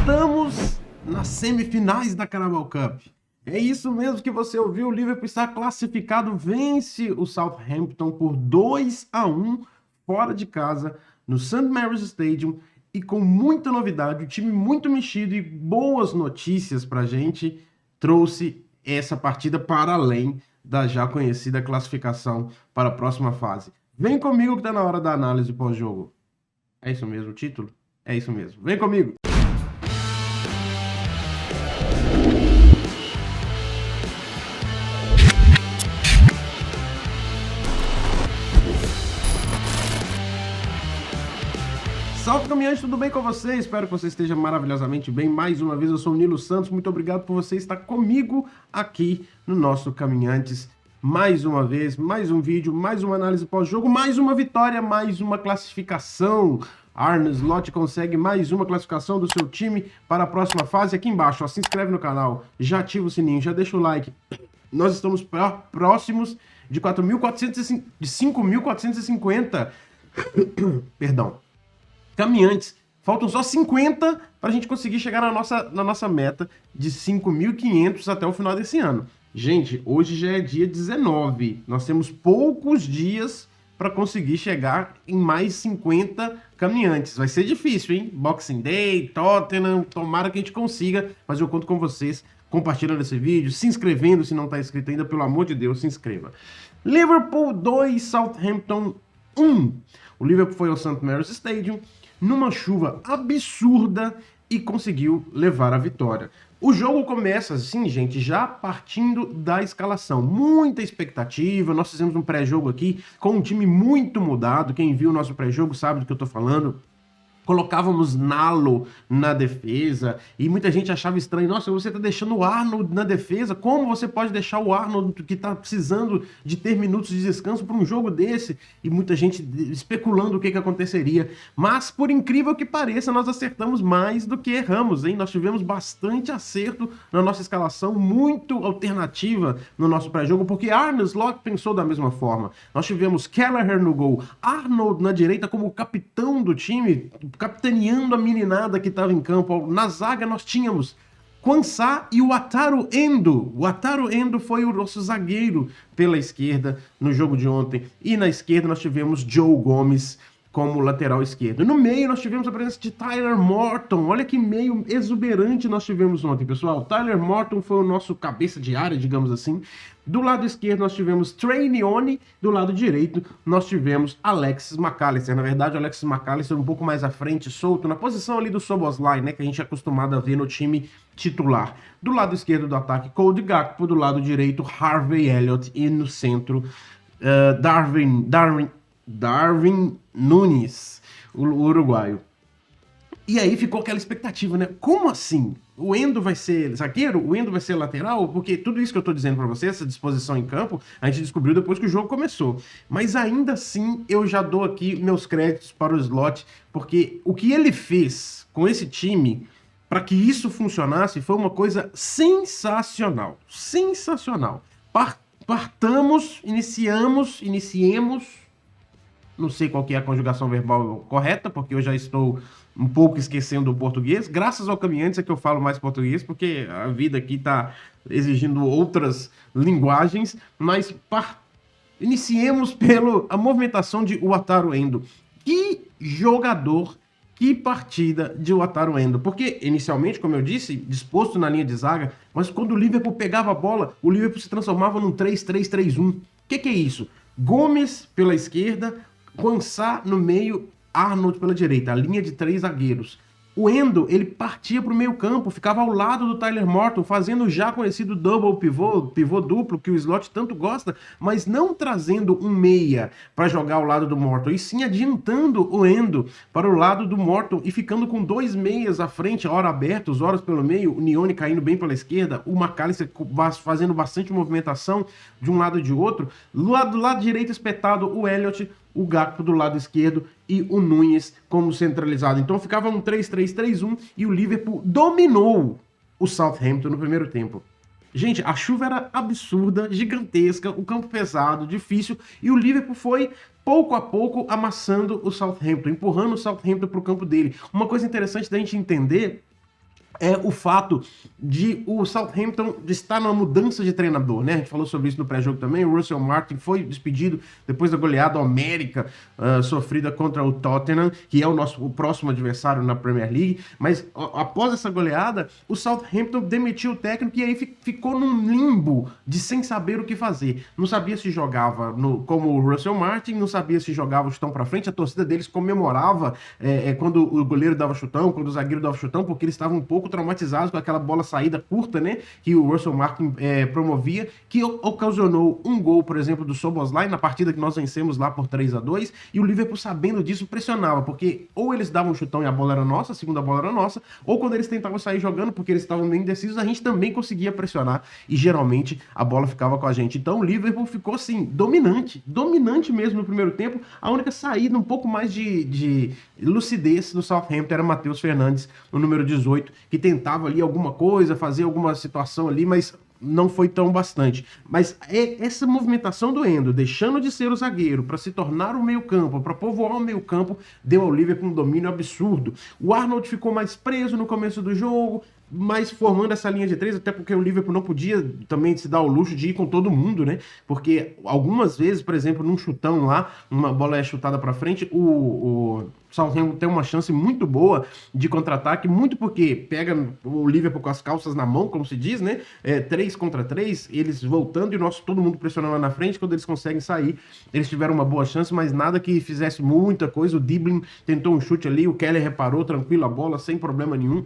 Estamos nas semifinais da Carabao Cup. É isso mesmo que você ouviu, o Liverpool está classificado, vence o Southampton por 2-1 fora de casa, no St. Mary's Stadium, e com muita novidade, o time muito mexido e boas notícias pra gente, trouxe essa partida para além da já conhecida classificação para a próxima fase. Vem comigo que tá na hora da análise pós-jogo. É isso mesmo o título? É isso mesmo. Vem comigo! Salve, caminhante, tudo bem com você? Espero que você esteja maravilhosamente bem. Mais uma vez, eu sou o Nilo Santos. Muito obrigado por você estar comigo aqui no nosso Caminhantes. Mais uma vez, mais um vídeo, mais uma análise pós-jogo, mais uma vitória, mais uma classificação. Arne Slot consegue mais uma classificação do seu time para a próxima fase. Aqui embaixo, ó, se inscreve no canal, já ativa o sininho, já deixa o like. Nós estamos próximos de 5.450. Perdão. Caminhantes. Faltam só 50 para a gente conseguir chegar na nossa meta de 5.500 até o final desse ano. Gente, hoje já é dia 19. Nós temos poucos dias para conseguir chegar em mais 50 caminhantes. Vai ser difícil, hein? Boxing Day, Tottenham, tomara que a gente consiga, mas eu conto com vocês compartilhando esse vídeo, se inscrevendo se não está inscrito ainda, pelo amor de Deus, se inscreva. Liverpool 2, Southampton 1. O Liverpool foi ao St. Mary's Stadium numa chuva absurda e conseguiu levar a vitória. O jogo começa assim, gente, já partindo da escalação. Muita expectativa, nós fizemos um pré-jogo aqui com um time muito mudado. Quem viu o nosso pré-jogo sabe do que eu tô falando. Colocávamos Nalo na defesa e muita gente achava estranho. Nossa, você tá deixando o Arnold na defesa? Como você pode deixar o Arnold, que tá precisando de ter minutos de descanso para um jogo desse? E muita gente especulando o que aconteceria. Mas, por incrível que pareça, nós acertamos mais do que erramos, hein? Nós tivemos bastante acerto na nossa escalação, muito alternativa no nosso pré-jogo, porque Arne Slot pensou da mesma forma. Nós tivemos Kelleher no gol, Arnold na direita como capitão do time, capitaneando a meninada que estava em campo. Na zaga nós tínhamos Quansah e o Wataru Endo. O Wataru Endo foi o nosso zagueiro pela esquerda no jogo de ontem. E na esquerda nós tivemos Joe Gomes como lateral esquerdo. No meio nós tivemos a presença de Tyler Morton. Olha que meio exuberante nós tivemos ontem, pessoal. Tyler Morton foi o nosso cabeça de área, digamos assim. Do lado esquerdo nós tivemos Trey Nyoni, do lado direito nós tivemos Alexis McAllister. Na verdade, o Alexis McAllister um pouco mais à frente, solto, na posição ali do Szoboszlai, né, que a gente é acostumado a ver no time titular. Do lado esquerdo do ataque, Cody Gakpo, do lado direito, Harvey Elliott, e no centro, Darwin Núñez, o uruguaio. E aí ficou aquela expectativa, né? Como assim? O Endo vai ser zagueiro? O Endo vai ser lateral? Porque tudo isso que eu tô dizendo pra você, essa disposição em campo, a gente descobriu depois que o jogo começou. Mas ainda assim, eu já dou aqui meus créditos para o Slot, porque o que ele fez com esse time, para que isso funcionasse, foi uma coisa sensacional. Sensacional. Iniciemos, não sei qual que é a conjugação verbal correta, porque eu já estou um pouco esquecendo o português. Graças ao Caminhantes é que eu falo mais português, porque a vida aqui está exigindo outras linguagens, mas iniciemos pela movimentação de Wataru Endo. Que jogador, que partida de Wataru Endo, porque inicialmente, como eu disse, disposto na linha de zaga, mas quando o Liverpool pegava a bola, o Liverpool se transformava num 3-3-3-1. O que é isso? Gomes pela esquerda, Quansah no meio, Arnold pela direita, a linha de 3 zagueiros. O Endo, ele partia para o meio campo, ficava ao lado do Tyler Morton, fazendo o já conhecido double pivô duplo, que o Slot tanto gosta, mas não trazendo um meia para jogar ao lado do Morton, e sim adiantando o Endo para o lado do Morton e ficando com 2 meias à frente, hora abertos, horas pelo meio, o Nyoni caindo bem pela esquerda, o McAllister fazendo bastante movimentação de um lado e de outro, do lado direito espetado o Elliott, o Gakpo do lado esquerdo e o Núñez como centralizado. Então ficava um 3-3-3-1 e o Liverpool dominou o Southampton no primeiro tempo. Gente, a chuva era absurda, gigantesca, o campo pesado, difícil, e o Liverpool foi pouco a pouco amassando o Southampton, empurrando o Southampton para o campo dele. Uma coisa interessante da gente entender é o fato de o Southampton estar numa mudança de treinador, né? A gente falou sobre isso no pré-jogo também. O Russell Martin foi despedido depois da goleada homérica sofrida contra o Tottenham, que é o próximo adversário na Premier League. Mas após essa goleada, o Southampton demitiu o técnico e aí ficou num limbo de sem saber o que fazer. Não sabia se jogava como o Russell Martin, não sabia se jogava o chutão para frente. A torcida deles comemorava quando o goleiro dava chutão, quando o zagueiro dava chutão, porque eles estavam um pouco traumatizados com aquela bola saída curta, né, que o Russell Martin promovia, que ocasionou um gol, por exemplo, do Szoboszlai na partida que nós vencemos lá por 3-2, e o Liverpool, sabendo disso, pressionava, porque ou eles davam um chutão e a bola era nossa, a segunda bola era nossa, ou quando eles tentavam sair jogando, porque eles estavam meio indecisos, a gente também conseguia pressionar, e geralmente a bola ficava com a gente. Então o Liverpool ficou, assim, dominante mesmo no primeiro tempo. A única saída um pouco mais de lucidez do Southampton era Matheus Fernandes, o número 18, que tentava ali alguma coisa, fazer alguma situação ali, mas não foi tão bastante. Mas essa movimentação do Endo, deixando de ser o zagueiro para se tornar o meio-campo, para povoar o meio-campo, deu ao Liverpool um domínio absurdo. O Arnold ficou mais preso no começo do jogo, mas formando essa linha de três, até porque o Liverpool não podia também se dar o luxo de ir com todo mundo, né? Porque algumas vezes, por exemplo, num chutão lá, uma bola é chutada para frente, o Southampton tem uma chance muito boa de contra-ataque, muito porque pega o Liverpool com as calças na mão, como se diz, né? 3 contra 3, eles voltando e todo mundo pressionando lá na frente. Quando eles conseguem sair, eles tiveram uma boa chance, mas nada que fizesse muita coisa. O Diblin tentou um chute ali, o Keller reparou, tranquilo a bola, sem problema nenhum.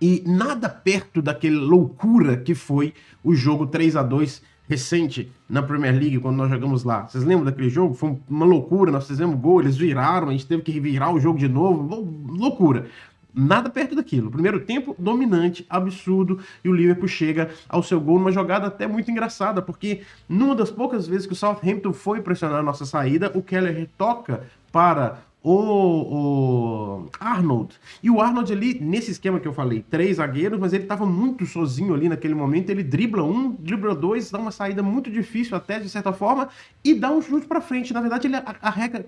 E nada perto daquela loucura que foi o jogo 3-2 recente na Premier League, quando nós jogamos lá. Vocês lembram daquele jogo? Foi uma loucura, nós fizemos gol, eles viraram, a gente teve que virar o jogo de novo, loucura. Nada perto daquilo. Primeiro tempo, dominante, absurdo, e o Liverpool chega ao seu gol numa jogada até muito engraçada, porque numa das poucas vezes que o Southampton foi pressionar a nossa saída, o Keller retoca para o Arnold. E o Arnold ali, nesse esquema que eu falei, 3 zagueiros, mas ele estava muito sozinho ali naquele momento. Ele dribla um, dribla dois, dá uma saída muito difícil até, de certa forma, e dá um chute para frente. Na verdade, ele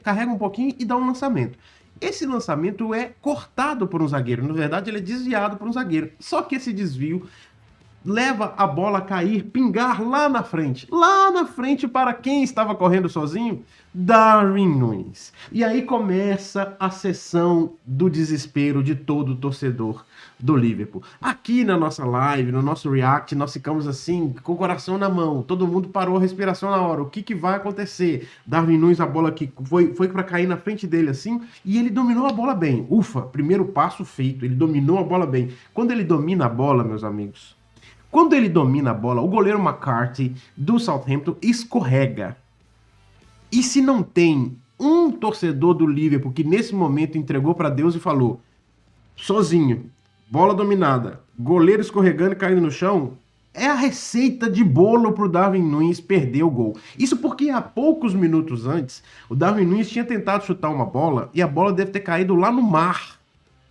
carrega um pouquinho e dá um lançamento. Esse lançamento é cortado por um zagueiro. Na verdade, ele é desviado por um zagueiro. Só que esse desvio leva a bola a cair, pingar lá na frente. Lá na frente, para quem estava correndo sozinho? Darwin Núñez. E aí começa a sessão do desespero de todo torcedor do Liverpool. Aqui na nossa live, no nosso react, nós ficamos assim, com o coração na mão. Todo mundo parou a respiração na hora. O que vai acontecer? Darwin Núñez, a bola que foi para cair na frente dele assim, e ele dominou a bola bem. Ufa, primeiro passo feito. Ele dominou a bola bem. Quando ele domina a bola, meus amigos, quando ele domina a bola, o goleiro McCarthy do Southampton escorrega. E se não tem um torcedor do Liverpool que nesse momento entregou para Deus e falou, sozinho, bola dominada, goleiro escorregando e caindo no chão, é a receita de bolo pro Darwin Núñez perder o gol. Isso porque há poucos minutos antes, o Darwin Núñez tinha tentado chutar uma bola e a bola deve ter caído lá no mar,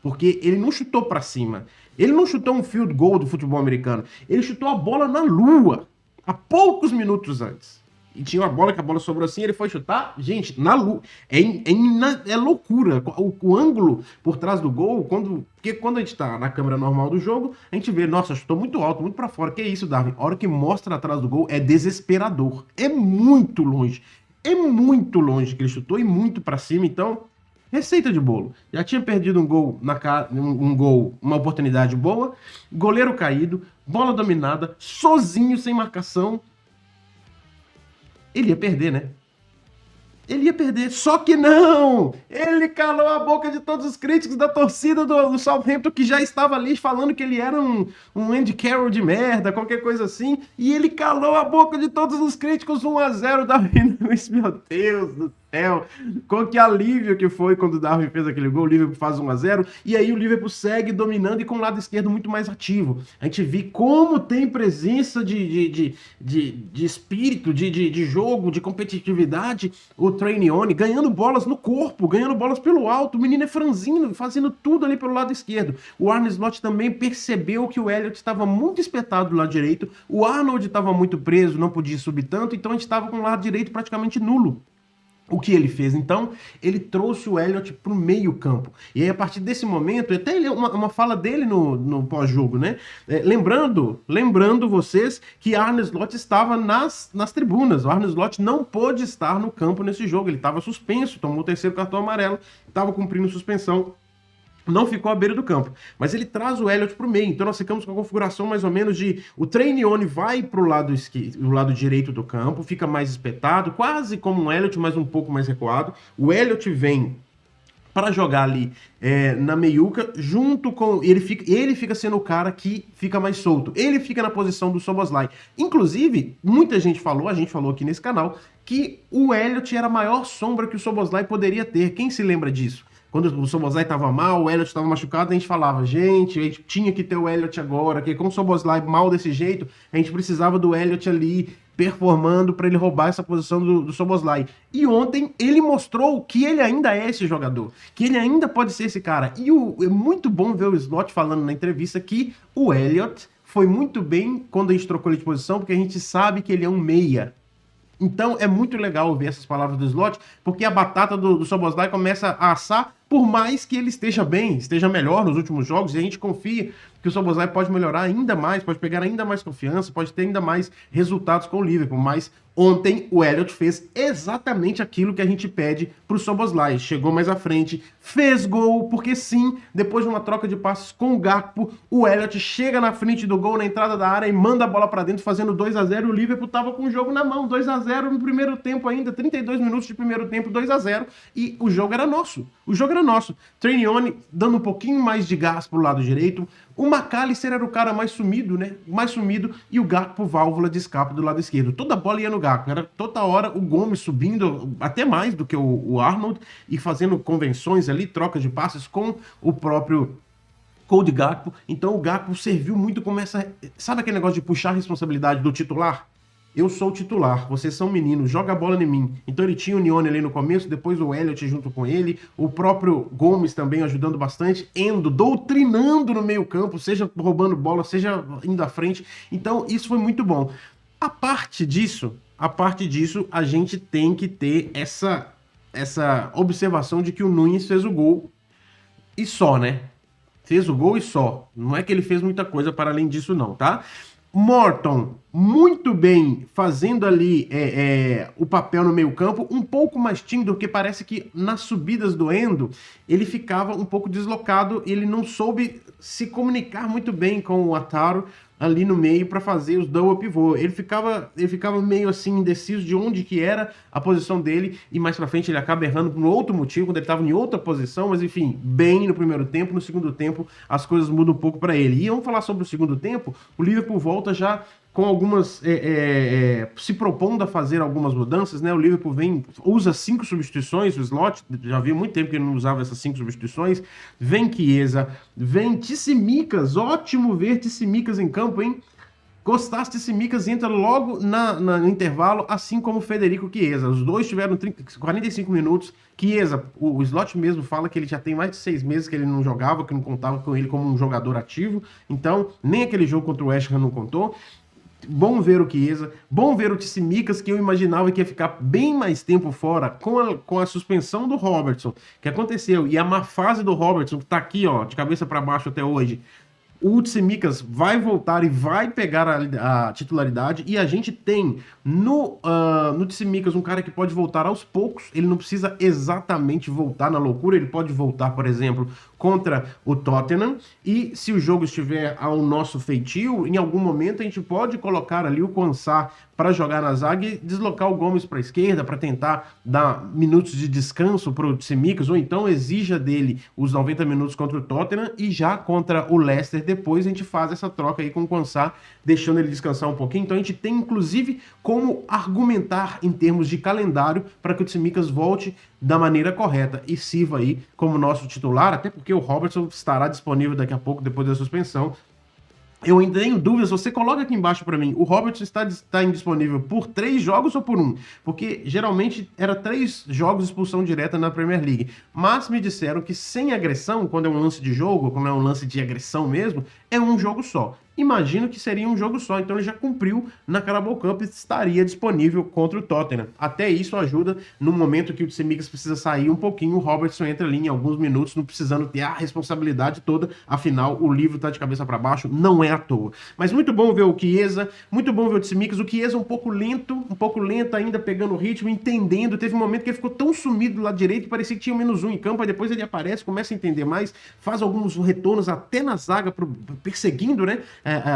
porque ele não chutou para cima. Ele não chutou um field goal do futebol americano. Ele chutou a bola na lua, há poucos minutos antes. E tinha uma bola que a bola sobrou assim, ele foi chutar, gente, na lua. É loucura. O ângulo por trás do gol, porque quando a gente tá na câmera normal do jogo, a gente vê, nossa, chutou muito alto, muito para fora. Que isso, Darwin? A hora que mostra atrás do gol é desesperador. É muito longe. É muito longe que ele chutou e muito para cima, então... Receita de bolo. Já tinha perdido um gol, uma oportunidade boa, goleiro caído, bola dominada, sozinho, sem marcação. Ele ia perder, né? Ele ia perder, só que não! Ele calou a boca de todos os críticos da torcida do Southampton, que já estava ali falando que ele era um Andy Carroll de merda, qualquer coisa assim, e ele calou a boca de todos os críticos. 1-0 Darwin Núñez, meu Deus do céu, que alívio que foi quando o Darwin fez aquele gol. O Liverpool faz 1-0, e aí o Liverpool segue dominando e com o lado esquerdo muito mais ativo. A gente vê como tem presença de espírito, de jogo, de competitividade, o Trainione ganhando bolas no corpo, ganhando bolas pelo alto. O menino é franzino, fazendo tudo ali pelo lado esquerdo. O Arne Slot também percebeu que o Elliott estava muito espetado do lado direito, o Arnold estava muito preso, não podia subir tanto, então a gente estava com o lado direito praticamente nulo. O que ele fez? Então, ele trouxe o Elliott para o meio campo. E aí, a partir desse momento, até uma fala dele no pós-jogo, né? Lembrando vocês que Arne Slot estava nas tribunas. O Arne Slot não pôde estar no campo nesse jogo. Ele estava suspenso, tomou o terceiro cartão amarelo, estava cumprindo suspensão. Não ficou à beira do campo, mas ele traz o Elliott para o meio, então nós ficamos com a configuração mais ou menos de o Trainione vai para o lado direito do campo, fica mais espetado, quase como um Elliott, mas um pouco mais recuado. O Elliott vem para jogar ali na meiuca, junto com... Ele fica sendo o cara que fica mais solto. Ele fica na posição do Szoboszlai. Inclusive, muita gente falou, a gente falou aqui nesse canal, que o Elliott era a maior sombra que o Szoboszlai poderia ter. Quem se lembra disso? Quando o Szoboszlai estava mal, o Elliott estava machucado, a gente falava, gente, a gente tinha que ter o Elliott agora, porque com o Szoboszlai mal desse jeito, a gente precisava do Elliott ali performando para ele roubar essa posição do Szoboszlai. E ontem ele mostrou que ele ainda é esse jogador, que ele ainda pode ser esse cara. E é muito bom ver o Slot falando na entrevista que o Elliott foi muito bem quando a gente trocou ele de posição, porque a gente sabe que ele é um meia. Então é muito legal ouvir essas palavras do Slot, porque a batata do Szoboszlai começa a assar, por mais que ele esteja bem, esteja melhor nos últimos jogos, e a gente confia que o Szoboszlai pode melhorar ainda mais, pode pegar ainda mais confiança, pode ter ainda mais resultados com o Liverpool, mas ontem o Elliott fez exatamente aquilo que a gente pede pro Szoboszlai, chegou mais à frente, fez gol, porque sim, depois de uma troca de passes com o Gakpo, o Elliott chega na frente do gol, na entrada da área e manda a bola para dentro, fazendo 2-0, e o Liverpool tava com o jogo na mão, 2-0 no primeiro tempo ainda, 32 minutos de primeiro tempo, 2-0, e o jogo era nosso, nosso. Trainione dando um pouquinho mais de gás pro lado direito. O McAllister era o cara mais sumido, né? Mais sumido. E o Gakpo válvula de escape do lado esquerdo. Toda a bola ia no Gakpo. Era toda hora o Gomes subindo, até mais do que o Arnold, e fazendo convenções ali, trocas de passes com o próprio Cody Gakpo. Então o Gakpo serviu muito como essa... Sabe aquele negócio de puxar a responsabilidade do titular? Eu sou o titular, vocês são meninos, joga a bola em mim. Então ele tinha o Nione ali no começo, depois o Elliott junto com ele, o próprio Gomes também ajudando bastante, Endo doutrinando no meio campo, seja roubando bola, seja indo à frente. Então isso foi muito bom. A parte disso, a gente tem que ter essa observação de que o Nunes fez o gol e só, né? Fez o gol e só. Não é que ele fez muita coisa para além disso não, tá? Morton, muito bem, fazendo ali o papel no meio campo, um pouco mais tímido, porque parece que nas subidas do Endo, ele ficava um pouco deslocado, ele não soube se comunicar muito bem com o Wataru ali no meio para fazer os double pivô. Ele ficava meio assim indeciso de onde que era a posição dele, e mais pra frente ele acaba errando por outro motivo, quando ele estava em outra posição, mas enfim, bem no primeiro tempo. No segundo tempo as coisas mudam um pouco para ele. E vamos falar sobre o segundo tempo. O Liverpool volta já com algumas se propondo a fazer algumas mudanças, né? O Liverpool usa 5 substituições, o Slot, já havia muito tempo que ele não usava essas 5 substituições. Vem Chiesa, vem Tsimikas, ótimo ver Tsimikas em campo, hein? Costas Tsimikas entra logo no intervalo, assim como o Federico Chiesa. Os dois tiveram 45 minutos. Chiesa, o Slot mesmo fala que ele já tem mais de 6 meses que ele não jogava, que não contava com ele como um jogador ativo. Então, nem aquele jogo contra o West Ham não contou. Bom ver o Chiesa, bom ver o Tsimikas, que eu imaginava que ia ficar bem mais tempo fora com a suspensão do Robertson, que aconteceu, e a má fase do Robertson, que tá aqui, ó, de cabeça para baixo até hoje. O Tsimikas vai voltar e vai pegar a titularidade, e a gente tem no Tsimikas um cara que pode voltar aos poucos. Ele não precisa exatamente voltar na loucura, ele pode voltar, por exemplo, contra o Tottenham, e se o jogo estiver ao nosso feitio, em algum momento a gente pode colocar ali o Quansah para jogar na zaga e deslocar o Gomes para a esquerda para tentar dar minutos de descanso para o Tsimikas, ou então exija dele os 90 minutos contra o Tottenham, e já contra o Leicester depois a gente faz essa troca aí com o Quansah, deixando ele descansar um pouquinho. Então a gente tem inclusive como argumentar em termos de calendário para que o Tsimikas volte da maneira correta e sirva aí como nosso titular, até porque o Robertson estará disponível daqui a pouco depois da suspensão. Eu ainda tenho dúvidas, você coloca aqui embaixo para mim, o Robertson está indisponível por 3 jogos ou por 1? Porque geralmente era 3 jogos de expulsão direta na Premier League, mas me disseram que sem agressão, quando é um lance de jogo, quando é um lance de agressão mesmo, é um jogo só. imagino que seria um jogo só. Então ele já cumpriu na Carabao Cup e estaria disponível contra o Tottenham. Até isso ajuda no momento que o Tsimikas precisa sair um pouquinho, o Robertson entra ali em alguns minutos, não precisando ter a responsabilidade toda. Afinal, o livro tá de cabeça para baixo, não é à toa. Mas muito bom ver o Chiesa, muito bom ver o Tsimikas. O Chiesa um pouco lento ainda, pegando o ritmo, entendendo. Teve um momento que ele ficou tão sumido do lado direito, parecia que tinha -1 em campo, aí depois ele aparece, começa a entender mais, faz alguns retornos até na zaga, perseguindo, né,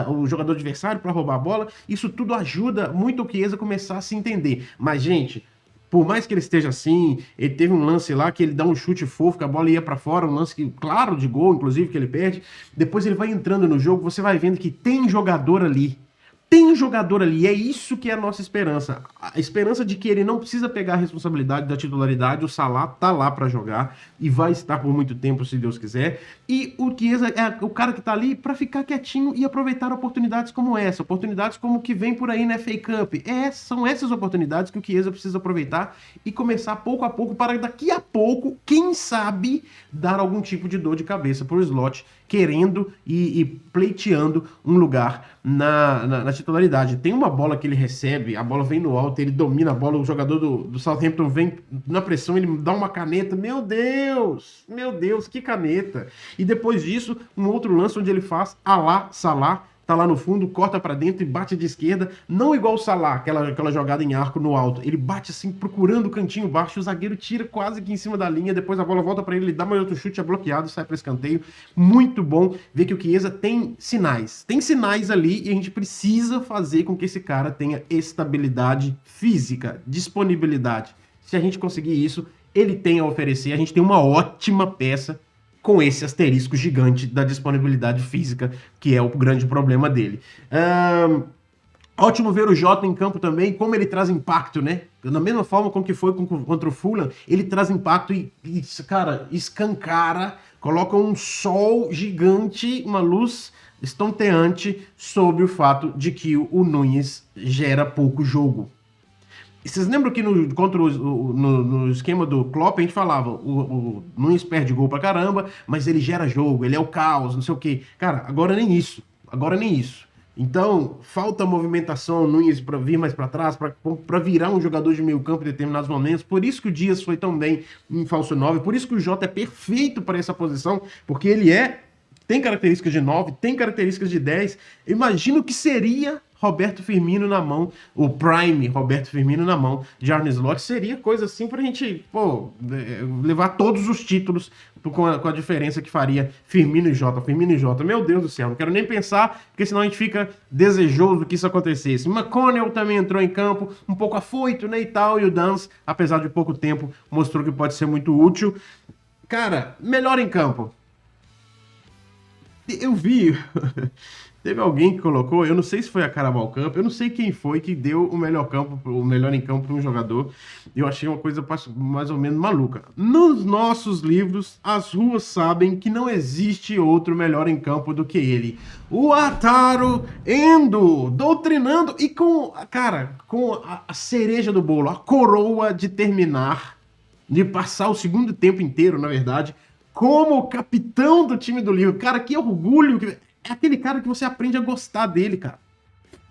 o jogador adversário para roubar a bola. Isso tudo ajuda muito o Chiesa a começar a se entender. Mas, gente, por mais que ele esteja assim, ele teve um lance lá que ele dá um chute fofo, que a bola ia para fora, um lance que, claro, de gol, inclusive, que ele perde. Depois ele vai entrando no jogo, você vai vendo que tem jogador ali. Tem jogador ali, é isso que é a nossa esperança. A esperança de que ele não precisa pegar a responsabilidade da titularidade, o Salah tá lá para jogar e vai estar por muito tempo, se Deus quiser. E o Chiesa é o cara que tá ali para ficar quietinho e aproveitar oportunidades como essa, oportunidades como o que vem por aí na FA Cup. São essas oportunidades que o Chiesa precisa aproveitar e começar pouco a pouco para daqui a pouco, quem sabe, dar algum tipo de dor de cabeça pro Slot, querendo e pleiteando um lugar na titularidade. Tem uma bola que ele recebe, a bola vem no alto, ele domina a bola, o jogador do Southampton vem na pressão, ele dá uma caneta, meu Deus, que caneta. E depois disso, um outro lance onde ele faz a lá Salah, tá lá no fundo, corta para dentro e bate de esquerda, não igual o Salah, aquela jogada em arco no alto. Ele bate assim, procurando o cantinho baixo, o zagueiro tira quase que em cima da linha, depois a bola volta para ele, ele dá mais outro chute, é bloqueado, sai para escanteio. Muito bom ver que o Chiesa tem sinais ali e a gente precisa fazer com que esse cara tenha estabilidade física, disponibilidade. Se a gente conseguir isso, ele tem a oferecer, a gente tem uma ótima peça com esse asterisco gigante da disponibilidade física, que é o grande problema dele. Ótimo ver o Jota em campo também, como ele traz impacto, né? Da mesma forma como que foi contra o Fulham, ele traz impacto e cara, escancara, coloca um sol gigante, uma luz estonteante sobre o fato de que o Núñez gera pouco jogo. Vocês lembram que no esquema do Klopp a gente falava, o Núñez perde gol pra caramba, mas ele gera jogo, ele é o caos, não sei o quê. Cara, agora nem isso. Então, falta movimentação, Núñez para vir mais para trás, para virar um jogador de meio campo em determinados momentos. Por isso que o Dias foi tão bem em falso 9, por isso que o Jota é perfeito para essa posição, porque ele tem características de 9, tem características de 10. Imagina o que seria Roberto Firmino na mão, o Prime Roberto Firmino na mão de Arne Slot, seria coisa assim pra gente, levar todos os títulos com a diferença que faria Firmino e Jota. Meu Deus do céu, não quero nem pensar, porque senão a gente fica desejoso que isso acontecesse. McConnell também entrou em campo, um pouco afoito, né, e tal, e o Dance, apesar de pouco tempo, mostrou que pode ser muito útil. Cara, melhor em campo. Eu vi... Teve alguém que colocou, eu não sei se foi a Carabao Cup, eu não sei quem foi que deu o melhor em campo para um jogador. Eu achei uma coisa mais ou menos maluca. Nos nossos livros, as ruas sabem que não existe outro melhor em campo do que ele. O Wataru Endo, doutrinando e com a cereja do bolo, a coroa de terminar, de passar o segundo tempo inteiro, na verdade, como capitão do time do Liverpool. Cara, que orgulho que... É aquele cara que você aprende a gostar dele, cara.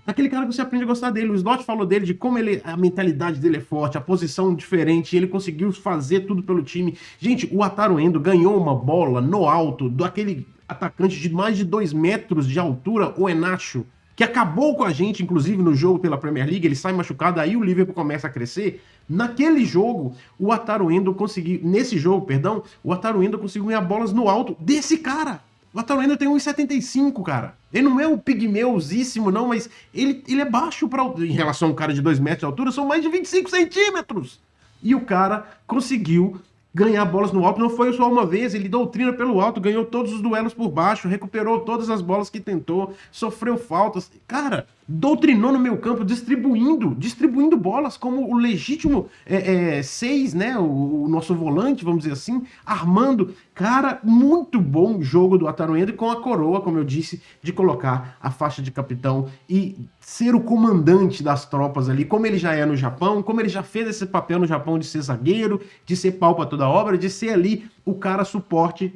O Slot falou dele, de como a mentalidade dele é forte, a posição diferente, ele conseguiu fazer tudo pelo time. Gente, o Wataru Endo ganhou uma bola no alto daquele atacante de mais de 2 metros de altura, o Enacho, que acabou com a gente, inclusive, no jogo pela Premier League. Ele sai machucado, aí o Liverpool começa a crescer. Naquele jogo, o Wataru Endo conseguiu ganhar bolas no alto desse cara. O Wataru Endo tem 1,75, cara. Ele não é um pigmeuzíssimo, não, mas ele é baixo em relação a um cara de 2 metros de altura, são mais de 25 centímetros. E o cara conseguiu ganhar bolas no alto, não foi só uma vez, ele doutrina pelo alto, ganhou todos os duelos por baixo, recuperou todas as bolas que tentou, sofreu faltas. Cara, doutrinou no meio campo, distribuindo bolas como o legítimo 6, né, o nosso volante, vamos dizer assim, armando. Cara, muito bom jogo do Wataru Endo, com a coroa, como eu disse, de colocar a faixa de capitão e ser o comandante das tropas ali, como ele já é no Japão, como ele já fez esse papel no Japão de ser zagueiro, de ser pau pra toda obra, de ser ali o cara suporte.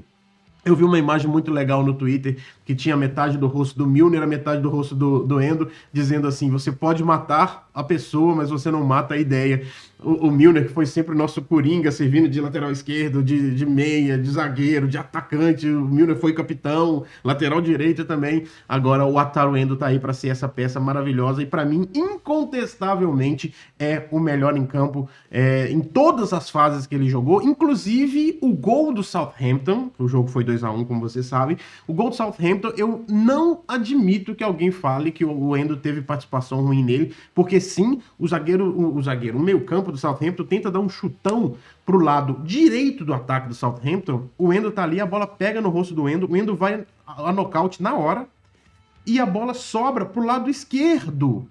Eu vi uma imagem muito legal no Twitter que tinha metade do rosto do Milner, a metade do rosto do Endo, dizendo assim, você pode matar a pessoa, mas você não mata a ideia. O Milner, que foi sempre o nosso coringa, servindo de lateral esquerdo, de meia, de zagueiro, de atacante, o Milner foi capitão, lateral direito também. Agora o Wataru Endo tá aí para ser essa peça maravilhosa e para mim, incontestavelmente, é o melhor em campo em todas as fases que ele jogou, inclusive o gol do Southampton, o jogo foi 2-1, como você sabe, o gol do Southampton, eu não admito que alguém fale que o Endo teve participação ruim nele, porque sim, o meio campo do Southampton tenta dar um chutão pro lado direito do ataque do Southampton, o Endo tá ali, a bola pega no rosto do Endo, o Endo vai a nocaute na hora, e a bola sobra pro lado esquerdo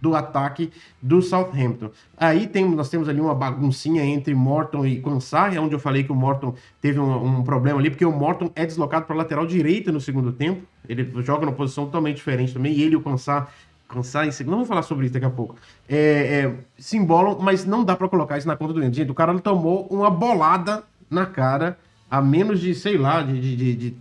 do ataque do Southampton. Aí nós temos ali uma baguncinha entre Morton e Quansah, é onde eu falei que o Morton teve um problema ali, porque o Morton é deslocado para a lateral direita no segundo tempo, ele joga numa posição totalmente diferente também, e ele e o Quansah em segundo, não vou falar sobre isso daqui a pouco, se embolam, mas não dá para colocar isso na conta do Endo. Gente, o cara tomou uma bolada na cara a menos de, sei lá, de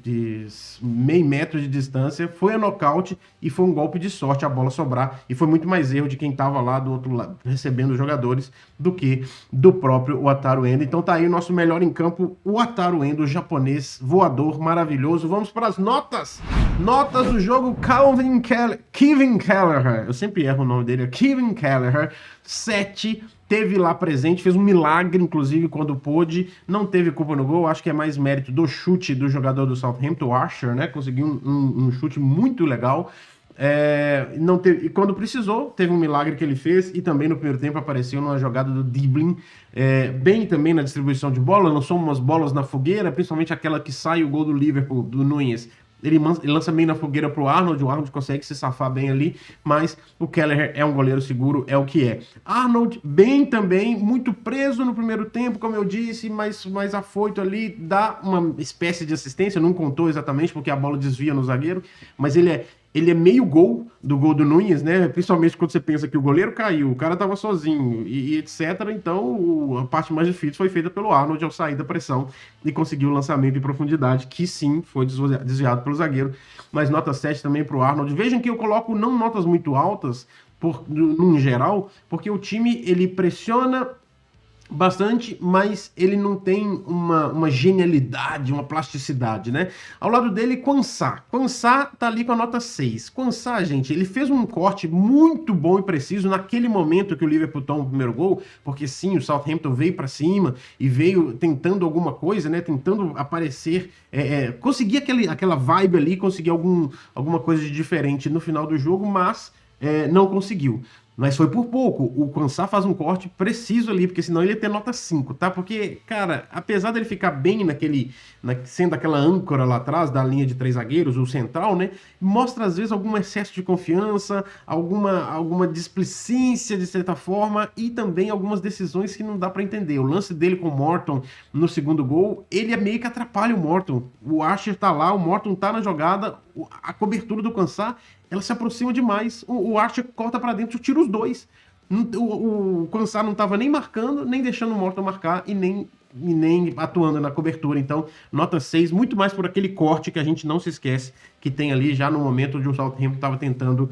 meio metro de distância, foi a nocaute e foi um golpe de sorte a bola sobrar, e foi muito mais erro de quem estava lá do outro lado, recebendo os jogadores, do que do próprio Wataru Endo. Então tá aí o nosso melhor em campo, o Wataru Endo, japonês, voador, maravilhoso. Vamos para as notas! Notas do jogo, Kevin Kelleher, eu sempre erro o nome dele, Kevin Kelleher, 7, teve lá presente, fez um milagre, inclusive, quando pôde, não teve culpa no gol, acho que é mais mérito do chute do jogador do Southampton, o Archer, né, conseguiu um chute muito legal, não teve, e quando precisou, teve um milagre que ele fez, e também no primeiro tempo apareceu numa jogada do Diblin, bem também na distribuição de bola, lançou umas bolas na fogueira, principalmente aquela que sai o gol do Liverpool, do Núñez. Ele lança bem na fogueira pro Arnold, o Arnold consegue se safar bem ali, mas o Kelleher é um goleiro seguro, é o que é. Arnold, bem também, muito preso no primeiro tempo, como eu disse, mas afoito ali, dá uma espécie de assistência, não contou exatamente porque a bola desvia no zagueiro, mas ele é meio gol do Núñez, né? Principalmente quando você pensa que o goleiro caiu, o cara tava sozinho e etc. Então a parte mais difícil foi feita pelo Arnold ao sair da pressão e conseguir o lançamento em profundidade, que sim, foi desviado pelo zagueiro. Mas nota 7 também pro Arnold. Vejam que eu coloco não notas muito altas, num geral, porque o time ele pressiona bastante, mas ele não tem uma genialidade, uma plasticidade, né? Ao lado dele, Quansah. Quansah tá ali com a nota 6. Quansah, gente, ele fez um corte muito bom e preciso naquele momento que o Liverpool toma o primeiro gol, porque sim, o Southampton veio para cima e veio tentando alguma coisa, né? Tentando aparecer, conseguir aquela vibe ali, conseguir alguma coisa de diferente no final do jogo, mas não conseguiu. Mas foi por pouco. O Quansah faz um corte preciso ali, porque senão ele ia ter nota 5, tá? Porque, cara, apesar dele ficar bem sendo aquela âncora lá atrás da linha de 3 zagueiros, o central, né? Mostra às vezes algum excesso de confiança, alguma displicência de certa forma e também algumas decisões que não dá pra entender. O lance dele com o Morton no segundo gol, ele meio que atrapalha o Morton. O Archer tá lá, o Morton tá na jogada, a cobertura do Quansah, ela se aproxima demais, o Archer corta pra dentro, tira os dois. O Quansah não tava nem marcando, nem deixando o Morton marcar e nem atuando na cobertura. Então, nota 6, muito mais por aquele corte que a gente não se esquece que tem ali já no momento onde o Southampton estava tentando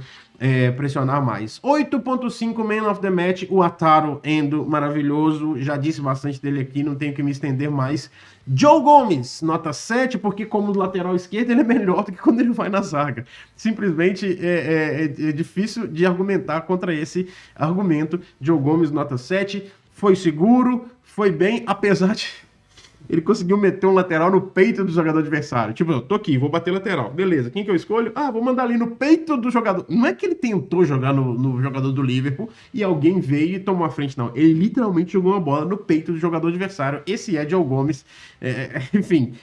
pressionar mais. 8.5 Man of the Match, o Wataru Endo, maravilhoso, já disse bastante dele aqui, não tenho que me estender mais. Joe Gomes, nota 7, porque como lateral esquerdo ele é melhor do que quando ele vai na zaga. Simplesmente é difícil de argumentar contra esse argumento. Joe Gomes, nota 7, foi seguro, foi bem, apesar de ele conseguiu meter um lateral no peito do jogador adversário. Tipo, eu tô aqui, vou bater lateral. Beleza, quem que eu escolho? Ah, vou mandar ali no peito do jogador. Não é que ele tentou jogar no jogador do Liverpool e alguém veio e tomou a frente, não. Ele literalmente jogou uma bola no peito do jogador adversário. Esse é Joe Gomes. Enfim,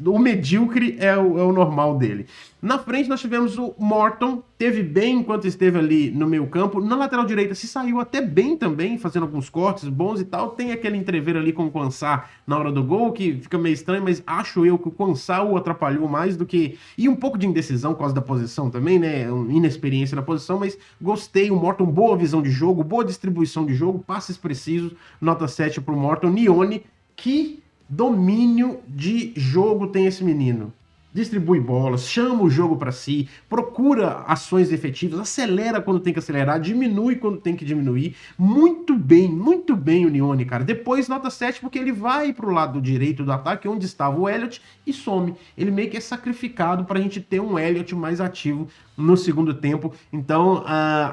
o medíocre é o normal dele. Na frente nós tivemos o Morton, teve bem enquanto esteve ali no meio campo. Na lateral direita se saiu até bem também, fazendo alguns cortes bons e tal. Tem aquele entrever ali com o Quansah na hora do gol, que fica meio estranho, mas acho eu que o Quansah o atrapalhou mais do que... E um pouco de indecisão por causa da posição também, né? Inexperiência na posição, mas gostei. O Morton, boa visão de jogo, boa distribuição de jogo, passes precisos. Nota 7 pro Morton. Nione, que domínio de jogo tem esse menino. distribui bolas, chama o jogo para si, procura ações efetivas, acelera quando tem que acelerar, diminui quando tem que diminuir. Muito bem o Nione, cara. Depois nota 7 porque ele vai pro lado direito do ataque, onde estava o Elliott, e some. Ele meio que é sacrificado pra gente ter um Elliott mais ativo no segundo tempo. Então,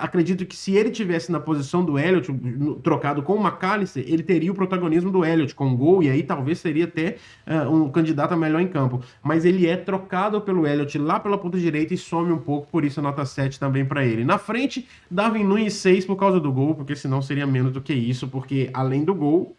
acredito que se ele tivesse na posição do Elliott, trocado com o McAllister, ele teria o protagonismo do Elliott com o gol, e aí talvez seria até um candidato a melhor em campo. Mas ele é trocado pelo Elliott lá pela ponta direita e some um pouco, por isso a nota 7 também para ele. Na frente, Darwin Núñez 6 por causa do gol, porque senão seria menos do que isso, porque além do gol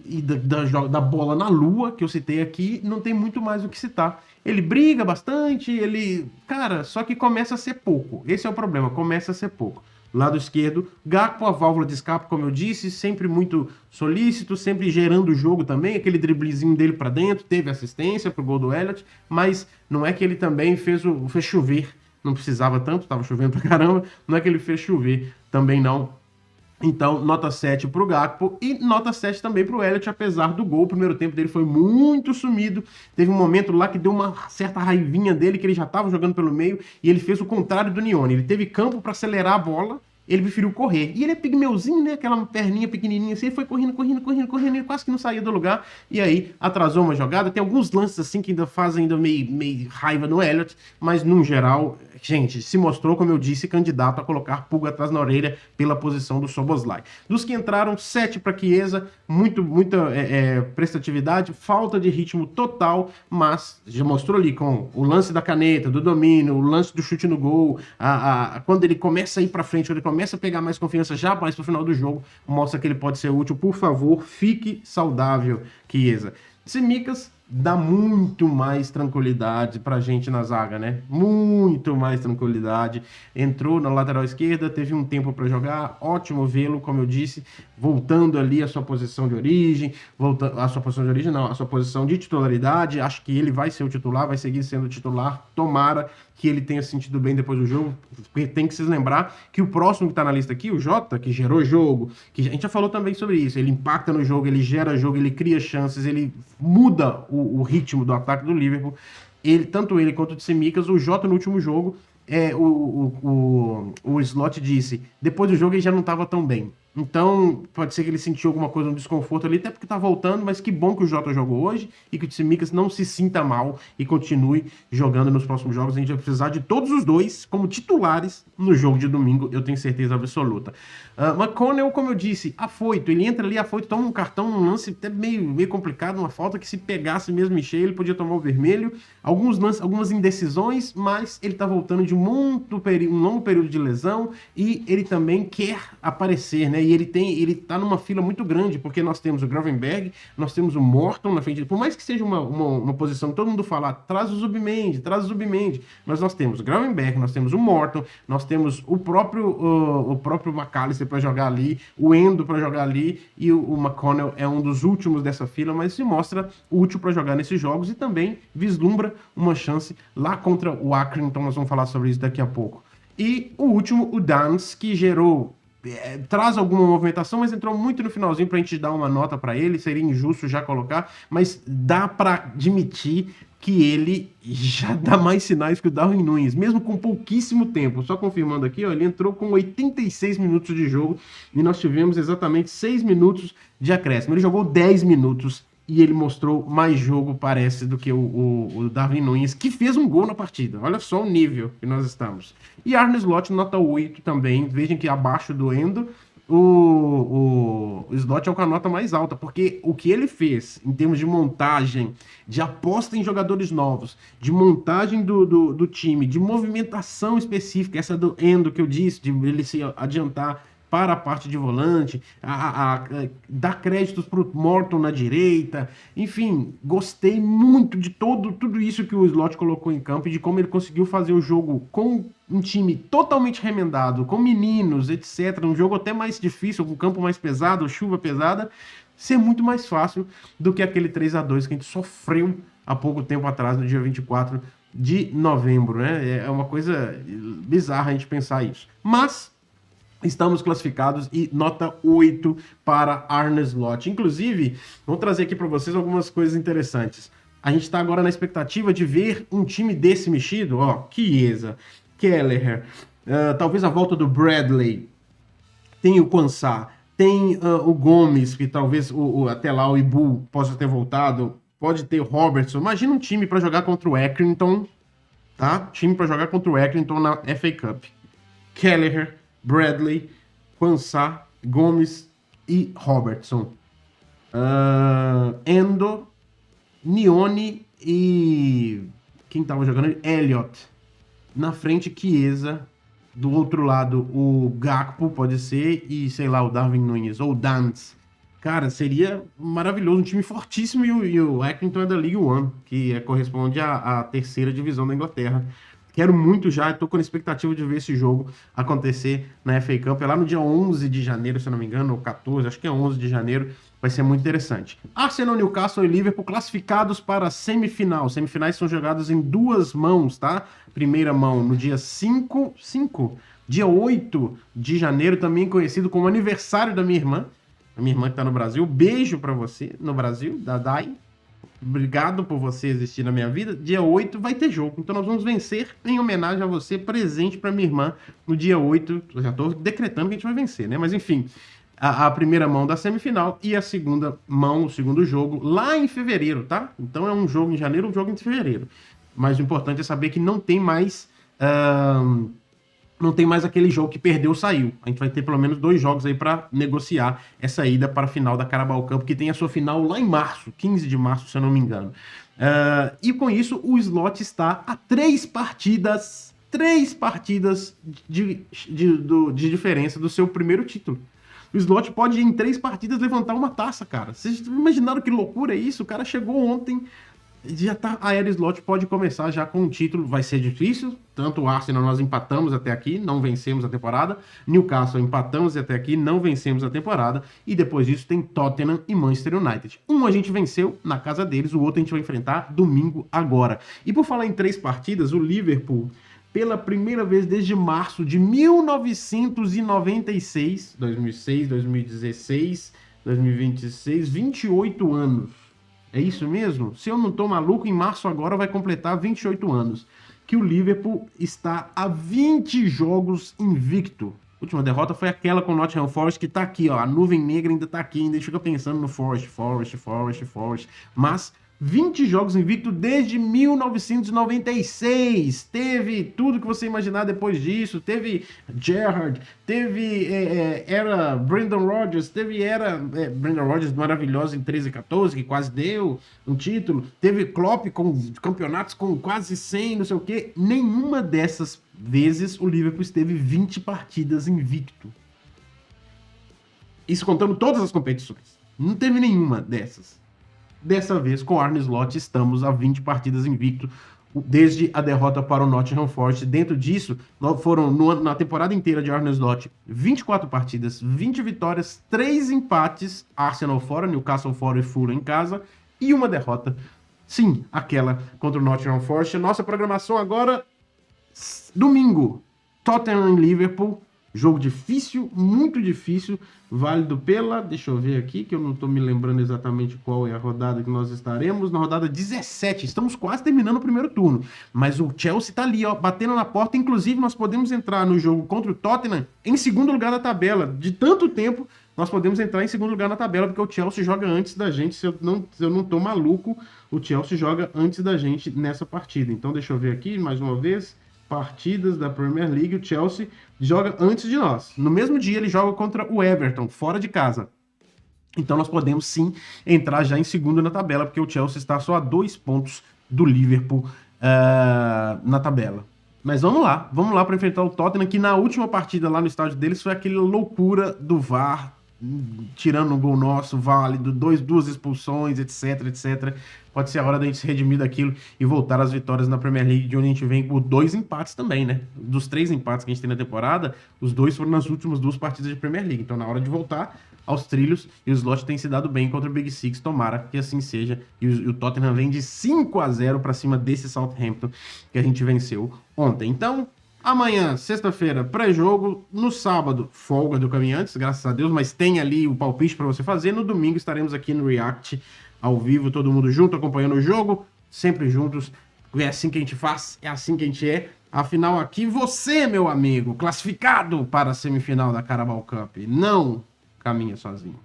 e da bola na lua, que eu citei aqui, não tem muito mais o que citar. Ele briga bastante, ele... Cara, só que começa a ser pouco. Esse é o problema, começa a ser pouco. Lado esquerdo, Gakpo, a válvula de escape, como eu disse, sempre muito solícito, sempre gerando o jogo também, aquele driblezinho dele para dentro, teve assistência pro gol do Elliott, mas não é que ele também fez chover, não precisava tanto, tava chovendo pra caramba, não é que ele fez chover também não. Então, nota 7 pro Gakpo e nota 7 também pro Elliott, apesar do gol. O primeiro tempo dele foi muito sumido. Teve um momento lá que deu uma certa raivinha dele, que ele já estava jogando pelo meio, e ele fez o contrário do Nione. Ele teve campo para acelerar a bola, ele preferiu correr. E ele é pigmeuzinho, né? Aquela perninha pequenininha assim, ele foi correndo, ele quase que não saía do lugar. E aí, atrasou uma jogada. Tem alguns lances assim que ainda fazem ainda meio raiva no Elliott, mas, no geral, gente, se mostrou, como eu disse, candidato a colocar pulga atrás na orelha pela posição do Szoboszlai. Dos que entraram, 7 para Chiesa, muita prestatividade, falta de ritmo total, mas já mostrou ali com o lance da caneta, do domínio, o lance do chute no gol, quando ele começa a ir para frente, quando ele começa a pegar mais confiança já mais pro final do jogo, mostra que ele pode ser útil. Por favor, fique saudável, Chiesa. Tsimikas dá muito mais tranquilidade pra gente na zaga, né? Muito mais tranquilidade. Entrou na lateral esquerda, teve um tempo para jogar, ótimo vê-lo, como eu disse, voltando ali à sua posição de origem, a sua posição de titularidade. Acho que ele vai ser o titular, vai seguir sendo o titular. Tomara que ele tenha se sentido bem depois do jogo, porque tem que se lembrar que o próximo que tá na lista aqui, o Jota, que gerou jogo, que a gente já falou também sobre isso, ele impacta no jogo, ele gera jogo, ele cria chances, ele muda o ritmo do ataque do Liverpool. Tanto ele quanto o Tsimikas, o Jota no último jogo, o Slot disse, depois do jogo ele já não estava tão bem. Então, pode ser que ele sentiu alguma coisa, um desconforto ali, até porque tá voltando, mas que bom que o Jota jogou hoje e que o Tsimikas não se sinta mal e continue jogando nos próximos jogos. A gente vai precisar de todos os dois como titulares no jogo de domingo, eu tenho certeza absoluta. McConnell, como eu disse, afoito. Ele entra ali, afoito, toma um cartão, um lance até meio complicado, uma falta que se pegasse mesmo em cheio, ele podia tomar o vermelho. Algumas indecisões, mas ele tá voltando de um longo período de lesão e ele também quer aparecer, né? E ele tá numa fila muito grande, porque nós temos o Gravenberch, nós temos o Morton na frente, por mais que seja uma posição que todo mundo fala, traz o Zubimendi, mas nós temos o Gravenberch, nós temos o Morton, nós temos o próprio McAllister para jogar ali, o Endo para jogar ali, e o McConnell é um dos últimos dessa fila, mas se mostra útil para jogar nesses jogos e também vislumbra uma chance lá contra o Accrington, então nós vamos falar sobre isso daqui a pouco. E o último, o Dance, que gerou traz alguma movimentação, mas entrou muito no finalzinho pra gente dar uma nota pra ele, seria injusto já colocar, mas dá pra admitir que ele já dá mais sinais que o Darwin Núñez, mesmo com pouquíssimo tempo. Só confirmando aqui, ó, ele entrou com 86 minutos de jogo e nós tivemos exatamente 6 minutos de acréscimo. Ele jogou 10 minutos e ele mostrou mais jogo, parece, do que o Darwin Núñez, que fez um gol na partida. Olha só o nível que nós estamos. E Arne Slot, nota 8 também. Vejam que abaixo do Endo, o Slot é o com a nota mais alta, porque o que ele fez em termos de montagem, de aposta em jogadores novos, de montagem do time, de movimentação específica, essa do Endo que eu disse, de ele se adiantar para a parte de volante, dar créditos para o Morton na direita, enfim, gostei muito de tudo isso que o Slot colocou em campo e de como ele conseguiu fazer o jogo com um time totalmente remendado, com meninos, etc, um jogo até mais difícil, com campo mais pesado, chuva pesada, ser muito mais fácil do que aquele 3-2 que a gente sofreu há pouco tempo atrás, no dia 24 de novembro, né? É uma coisa bizarra a gente pensar isso. Mas estamos classificados e nota 8 para Arne Slot. Inclusive, vou trazer aqui para vocês algumas coisas interessantes. a gente tá agora na expectativa de ver um time desse mexido, ó, Chiesa, Kelleher, talvez a volta do Bradley, tem o Quansah, tem o Gomes, que talvez até lá o Ibu possa ter voltado, pode ter o Robertson. Imagina um time para jogar contra o Accrington, tá? Time para jogar contra o Accrington na FA Cup. Kelleher, Bradley, Quansah, Gomes e Robertson. Endo, Nione e quem tava jogando? Elliott. Na frente, Chiesa. Do outro lado, o Gakpo pode ser e, sei lá, o Darwin Núñez ou o Dance. Cara, seria maravilhoso, um time fortíssimo e o Accrington é da League One, que corresponde à terceira divisão da Inglaterra. Quero muito já, estou com a expectativa de ver esse jogo acontecer na FA Cup. É lá no dia 11 de janeiro, se eu não me engano, ou 14, acho que é 11 de janeiro. Vai ser muito interessante. Arsenal, Newcastle e Liverpool classificados para a semifinal. Semifinais são jogadas em duas mãos, tá? Primeira mão no dia 5, dia 8 de janeiro, também conhecido como aniversário da minha irmã. A minha irmã que tá no Brasil. Beijo para você no Brasil, Dadai. Obrigado por você existir na minha vida. Dia 8 vai ter jogo. Então nós vamos vencer em homenagem a você, presente para minha irmã no dia 8. Eu já tô decretando que a gente vai vencer, né? Mas enfim, a primeira mão da semifinal e a segunda mão, o segundo jogo, lá em fevereiro, tá? Então é um jogo em janeiro, um jogo em fevereiro. Mas o importante é saber que não tem mais... não tem mais aquele jogo que perdeu, saiu. A gente vai ter pelo menos 2 jogos aí para negociar essa ida para a final da Carabao Cup, que tem a sua final lá em março, 15 de março, se eu não me engano. E com isso, o Slot está a 3 partidas de diferença do seu primeiro título. O Slot pode, em 3 partidas, levantar uma taça, cara. Vocês imaginaram que loucura é isso? O cara chegou ontem... Já tá, a Era Slot pode começar já com um título, vai ser difícil, tanto o Arsenal nós empatamos até aqui, não vencemos a temporada, Newcastle empatamos até aqui, não vencemos a temporada, e depois disso tem Tottenham e Manchester United. Um a gente venceu na casa deles, o outro a gente vai enfrentar domingo agora. E por falar em 3 partidas, o Liverpool, pela primeira vez desde março de 1996, 2006, 2016, 2026, 28 anos. É isso mesmo? Se eu não tô maluco, em março agora vai completar 28 anos. Que o Liverpool está a 20 jogos invicto. A última derrota foi aquela com o Nottingham Forest, que tá aqui, ó. A nuvem negra ainda tá aqui, ainda fica pensando no Forest. Mas 20 jogos invicto desde 1996. Teve tudo que você imaginar depois disso. Teve Gerrard, teve era Brendan Rodgers, teve Brendan Rodgers maravilhoso em 13 e 14, que quase deu um título. Teve Klopp com campeonatos com quase 100, não sei o quê. Nenhuma dessas vezes o Liverpool esteve 20 partidas invicto. Isso contando todas as competições. Não teve nenhuma dessas. Dessa vez, com o Arne Slot, estamos a 20 partidas invicto, desde a derrota para o Nottingham Forest. Dentro disso, foram, na temporada inteira de Arne Slot, 24 partidas, 20 vitórias, 3 empates, Arsenal fora, Newcastle fora e Fulham em casa, e uma derrota. Sim, aquela contra o Nottingham Forest. Nossa programação agora, domingo, Tottenham e Liverpool. Jogo difícil, muito difícil, válido pela... Deixa eu ver aqui, que eu não estou me lembrando exatamente qual é a rodada que nós estaremos. Na rodada 17, estamos quase terminando o primeiro turno. Mas o Chelsea está ali, ó, batendo na porta. Inclusive, nós podemos entrar no jogo contra o Tottenham em segundo lugar na tabela. De tanto tempo, nós podemos entrar em segundo lugar na tabela, porque o Chelsea joga antes da gente. Se eu não estou maluco, o Chelsea joga antes da gente nessa partida. Então, deixa eu ver aqui, mais uma vez... partidas da Premier League, o Chelsea joga antes de nós. No mesmo dia ele joga contra o Everton, fora de casa. Então nós podemos sim entrar já em segundo na tabela, porque o Chelsea está só a 2 pontos do Liverpool na tabela. Mas vamos lá para enfrentar o Tottenham, que na última partida lá no estádio deles foi aquela loucura do VAR, tirando um gol nosso, válido, 2 expulsões, etc. Pode ser a hora da gente se redimir daquilo e voltar às vitórias na Premier League, de onde a gente vem por 2 empates também, né? Dos 3 empates que a gente tem na temporada, os 2 foram nas últimas 2 partidas de Premier League. Então, na hora de voltar aos trilhos, e o Slot tem se dado bem contra o Big Six, tomara que assim seja. E o Tottenham vem de 5-0 para cima desse Southampton que a gente venceu ontem. Então, amanhã, sexta-feira, pré-jogo. No sábado, folga do Caminhantes, graças a Deus, mas tem ali o palpite para você fazer. No domingo estaremos aqui no React, ao vivo, todo mundo junto, acompanhando o jogo. sempre juntos. É assim que a gente faz, é assim que a gente é. Afinal, aqui você, meu amigo, classificado para a semifinal da Carabao Cup, não caminha sozinho.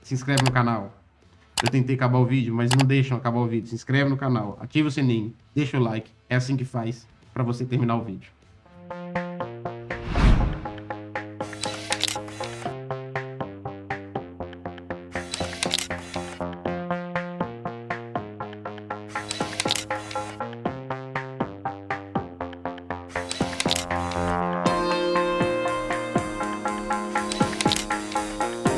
Se inscreve no canal. Eu tentei acabar o vídeo, mas não deixam acabar o vídeo. Se inscreve no canal, ativa o sininho, deixa o like. É assim que faz para você terminar o vídeo.